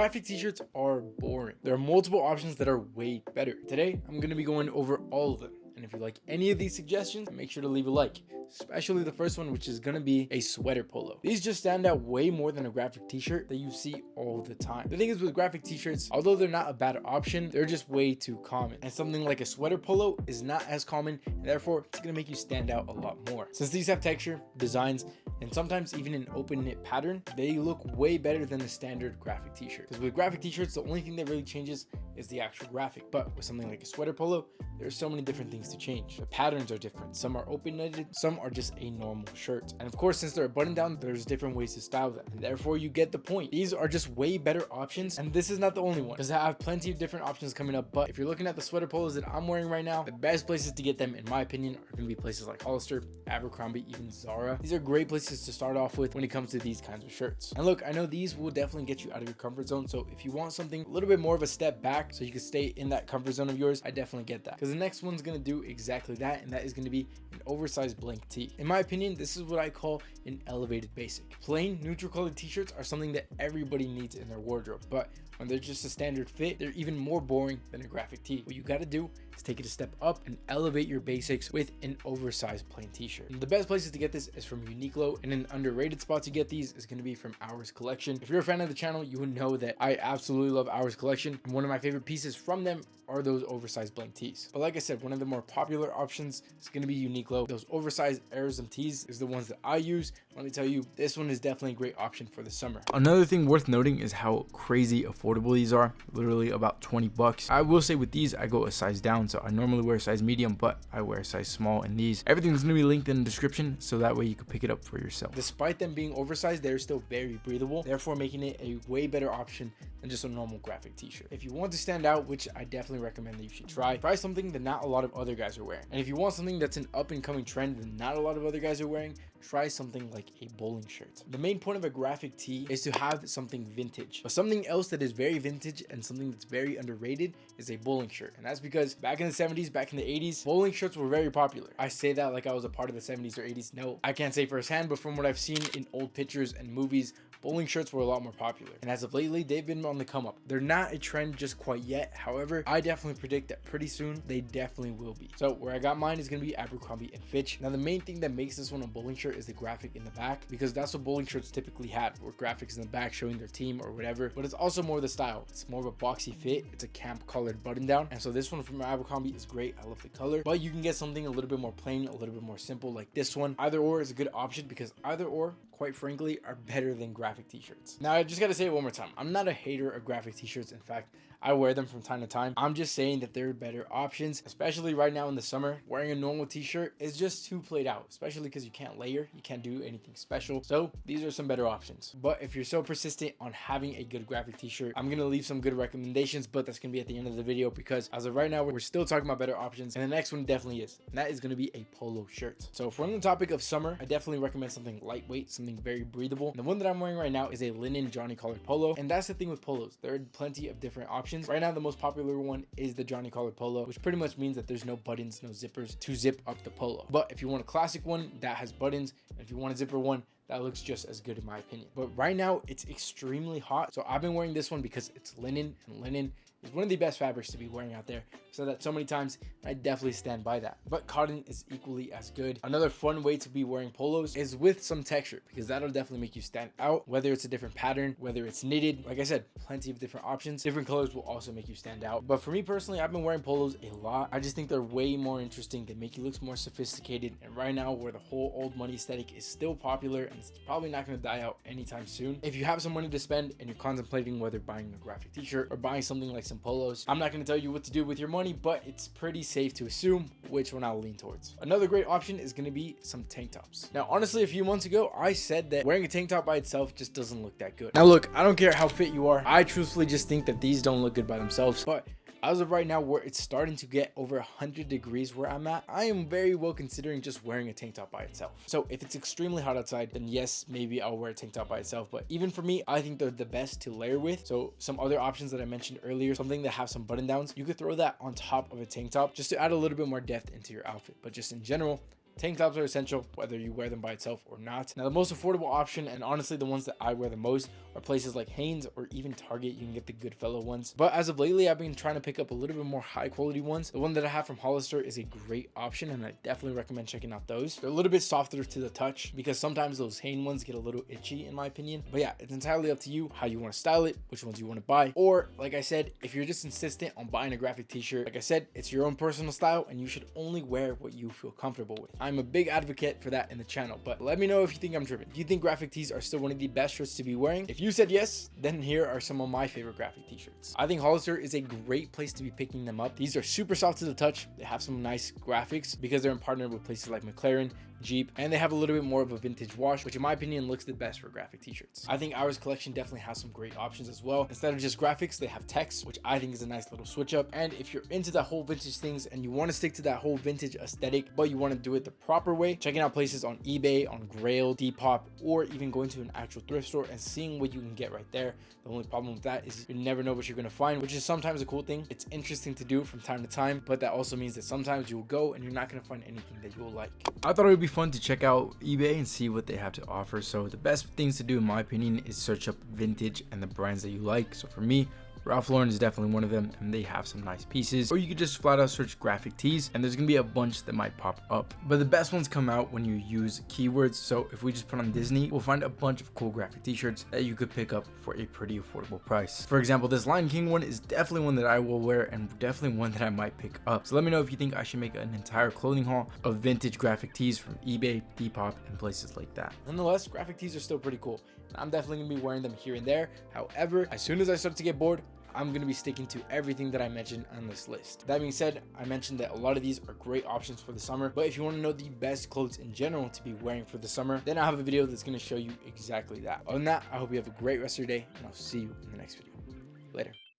Graphic t-shirts are boring. There are multiple options that are way better. Today, I'm going to be going over all of them. And if you like any of these suggestions, make sure to leave a like, especially the first one, which is going to be a sweater polo. These just stand out way more than a graphic t-shirt that you see all the time. The thing is with graphic t-shirts, although they're not a bad option, they're just way too common. And something like a sweater polo is not as common, and therefore it's going to make you stand out a lot more. Since these have texture, designs, and sometimes even an open knit pattern, they look way better than the standard graphic t-shirt. Because with graphic t-shirts, the only thing that really changes is the actual graphic. But with something like a sweater polo, there's so many different things to change. The patterns are different. Some are open knitted, some are just a normal shirt. And of course, since they're a button down, there's different ways to style them. And therefore you get the point. These are just way better options. And this is not the only one, because I have plenty of different options coming up. But if you're looking at the sweater polos that I'm wearing right now, the best places to get them, in my opinion, are going to be places like Hollister, Abercrombie, even Zara. These are great places to start off with when it comes to these kinds of shirts. And look, I know these will definitely get you out of your comfort zone. So if you want something a little bit more of a step back so you can stay in that comfort zone of yours, I definitely get that. Because the next one's going to do exactly that, and that is going to be an oversized blank tee. In my opinion, this is what I call an elevated basic. Plain neutral colored t-shirts are something that everybody needs in their wardrobe, but when they're just a standard fit, they're even more boring than a graphic tee. What you got to do is take it a step up and elevate your basics with an oversized plain t-shirt. The best places to get this is from Uniqlo, and an underrated spot to get these is going to be from Ours Collection. If you're a fan of the channel, you would know that I absolutely love Ours Collection, and one of my favorite pieces from them are those oversized blank tees. But like I said, one of the more popular options is going to be Uniqlo. Those oversized Aerism tees is the ones that I use. Let me tell you, this one is definitely a great option for the summer. Another thing worth noting is how crazy affordable these are. Literally about 20 bucks. I will say with these, I go a size down. So I normally wear a size medium, but I wear a size small in these. Everything's going to be linked in the description, so that way you can pick it up for yourself. Despite them being oversized, they're still very breathable, therefore making it a way better option than just a normal graphic t-shirt. If you want to stand out, which I definitely recommend that you should try something that not a lot of other guys are wearing. And if you want something that's an up and coming trend that not a lot of other guys are wearing, try something like a bowling shirt. The main point of a graphic tee is to have something vintage, but something else that is very vintage and something that's very underrated is a bowling shirt. And that's because back in the 70s, back in the 80s, bowling shirts were very popular. I say that like I was a part of the 70s or 80s. No, I can't say firsthand, but from what I've seen in old pictures and movies, bowling shirts were a lot more popular. And as of lately, they've been on the come up. They're not a trend just quite yet. However, I definitely predict that pretty soon they definitely will be. So where I got mine is going to be Abercrombie and Fitch. Now the main thing that makes this one a bowling shirt is the graphic in the back, because that's what bowling shirts typically had, or graphics in the back showing their team or whatever. But it's also more the style. It's more of a boxy fit. It's a camp colored button down. And so this one from Abercrombie is great. I love the color, but you can get something a little bit more plain, a little bit more simple like this one. Either or is a good option, because either or, quite frankly, are better than graphic t-shirts. Now I just got to say it one more time. I'm not a hater of graphic t-shirts. In fact, I wear them from time to time. I'm just saying that they're better options, especially right now in the summer. Wearing a normal t-shirt is just too played out, especially because you can't layer, you can't do anything special. So these are some better options. But if you're so persistent on having a good graphic t-shirt, I'm gonna leave some good recommendations, but that's gonna be at the end of the video, because as of right now, we're still talking about better options, and the next one definitely is, and that is gonna be a polo shirt. So if we're on the topic of summer, I definitely recommend something lightweight, something very breathable. And the one that I'm wearing right now is a linen Johnny collar polo, and that's the thing with polos. There are plenty of different options. Right now, the most popular one is the Johnny collar polo, which pretty much means that there's no buttons, no zippers to zip up the polo. But if you want a classic one that has buttons, and if you want a zipper one, that looks just as good in my opinion. But right now it's extremely hot, so I've been wearing this one because it's linen, and linen is one of the best fabrics to be wearing out there. So that so many times, I definitely stand by that. But cotton is equally as good. Another fun way to be wearing polos is with some texture, because that'll definitely make you stand out, whether it's a different pattern, whether it's knitted. Like I said, plenty of different options. Different colors will also make you stand out. But for me personally, I've been wearing polos a lot. I just think they're way more interesting. They make you look more sophisticated. And right now, where the whole old money aesthetic is still popular, and it's probably not going to die out anytime soon, if you have some money to spend and you're contemplating whether buying a graphic t-shirt or buying something like some polos, I'm not going to tell you what to do with your money, but it's pretty safe to assume which one I'll lean towards. Another great option is going to be some tank tops. Now honestly, a few months ago I said that wearing a tank top by itself just doesn't look that good. Now look, I don't care how fit you are, I truthfully just think that these don't look good by themselves. But as of right now, where it's starting to get over 100 degrees where I'm at, I am very well considering just wearing a tank top by itself. So if it's extremely hot outside, then yes, maybe I'll wear a tank top by itself. But even for me, I think they're the best to layer with. So some other options that I mentioned earlier, something that have some button downs, you could throw that on top of a tank top just to add a little bit more depth into your outfit. But just in general, Tank tops are essential whether you wear them by itself or not. Now the most affordable option, and honestly the ones that I wear the most, are places like Hanes or even Target. You can get the Goodfellow ones, but as of lately I've been trying to pick up a little bit more high quality ones. The one that I have from Hollister is a great option, and I definitely recommend checking out those. They're a little bit softer to the touch because sometimes those Hanes ones get a little itchy in my opinion. But yeah, it's entirely up to you how you want to style it, which ones you want to buy. Or like I said, if you're just insistent on buying a graphic t-shirt, like I said, it's your own personal style and you should only wear what you feel comfortable with. I'm a big advocate for that in the channel, but let me know if you think I'm tripping. Do you think graphic tees are still one of the best shirts to be wearing? If you said yes, then here are some of my favorite graphic t-shirts. I think Hollister is a great place to be picking them up. These are super soft to the touch. They have some nice graphics because they're in partner with places like McLaren, Jeep, and they have a little bit more of a vintage wash, which in my opinion looks the best for graphic t-shirts. I think Ours collection definitely has some great options as well. Instead of just graphics, they have text, which I think is a nice little switch up. And if you're into the whole vintage things and you want to stick to that whole vintage aesthetic, but you want to do it the proper way, checking out places on eBay, on Grail, Depop, or even going to an actual thrift store and seeing what you can get right there. The only problem with that is you never know what you're going to find, which is sometimes a cool thing. It's interesting to do from time to time, but that also means that sometimes you'll go and you're not going to find anything that you'll like. I thought it would be fun to check out eBay and see what they have to offer. So the best things to do in my opinion is search up vintage and the brands that you like. So for me, Ralph Lauren is definitely one of them, and they have some nice pieces. Or you could just flat out search graphic tees and there's gonna be a bunch that might pop up, but the best ones come out when you use keywords. So if we just put on Disney, we'll find a bunch of cool graphic t-shirts that you could pick up for a pretty affordable price. For example, this Lion King one is definitely one that I will wear and definitely one that I might pick up. So let me know if you think I should make an entire clothing haul of vintage graphic tees from eBay, Depop, and places like that. Nonetheless, graphic tees are still pretty cool. I'm definitely gonna be wearing them here and there. However, as soon as I start to get bored, I'm going to be sticking to everything that I mentioned on this list. That being said, I mentioned that a lot of these are great options for the summer, but if you want to know the best clothes in general to be wearing for the summer, then I have a video that's going to show you exactly that. Other than that, I hope you have a great rest of your day, and I'll see you in the next video. Later.